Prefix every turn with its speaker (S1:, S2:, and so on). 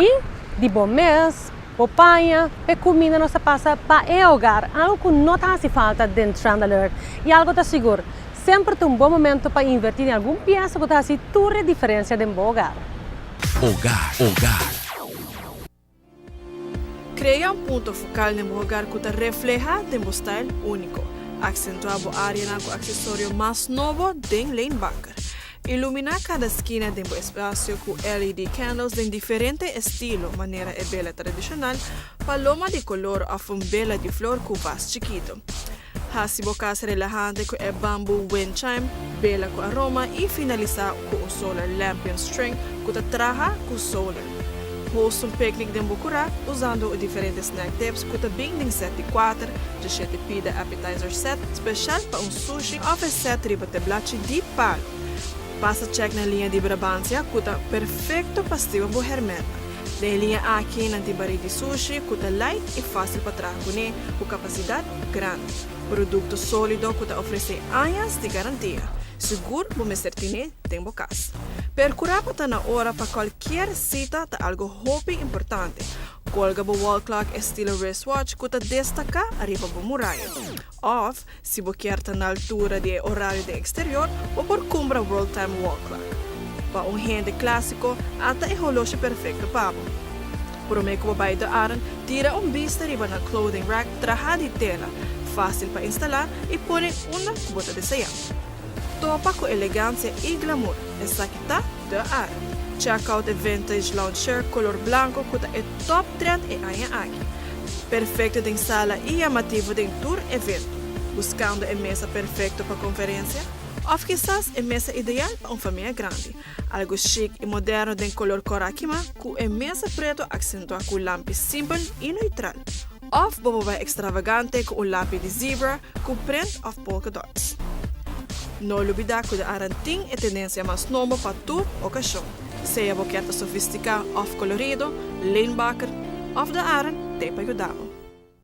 S1: E de bom mês, papaya, pe comida nossa passa para o hogar, algo que não faz falta dentro do alert e algo está seguro. Sempre tem um bom momento para investir em algum peça que faz toda a diferença dentro do hogar.
S2: Hogar.
S3: Crea um ponto focal no hogar que refleja o style único. Acentua a área com acessório mais novo de Leen Bakker. Ilumina cada esquina do espaço com LED candles de diferente estilo, maneira e bela tradicional, paloma de color ou bela de flor com vas chiquito. Hasibo casa relajante com bamboo wind chime, bela com aroma e finalizar com um solar lampion string que traja com solar. Host um picnic de Bucura usando diferentes snack tips que também tem set de 4, de 7 pida appetizer set, especial para sushi ou set riba de blachi de palo. Passa check na linha de Brabância que é perfeito para estiva bo hermeta. Na linha aqui na tibari de sushi que é light e fácil para trazer com capacidade grande. Produto sólido que oferece anos de garantia. Seguro por me certine tem bocas. Percurar para na hora para qualquer cita é algo hobby importante. Colga bo wall clock estilo wristwatch que destaca arriba bo muralha. Off, se bo quer na altura de horário de exterior ou por cumbra world time wall clock. Para rende clássico, até é relógio perfeito para bo. Por me como vai da Arend, tira vista riba na clothing rack traja de tela, fácil para instalar e põe uma bota de saia. Topa com elegância e glamour. Essa aqui tá da Arend. Checkout é vintage lounge shirt color branco que é top trend e aqui. Perfeito em sala e amativo em tour evento. Buscando a mesa perfeita para conferência? Ou quizás a mesa ideal para uma família grande. Algo chic e moderno em color corakima com a mesa preto acentua com lápis simples e neutral. Ou bobo extravagante com lápis de zebra com print of polka dots. Não olvida que a Arend tem a tendência mais nova para toda ocasião. Seja boqueta sofisticada ou colorido, Leen Bakker ou da Arend te para ajudar.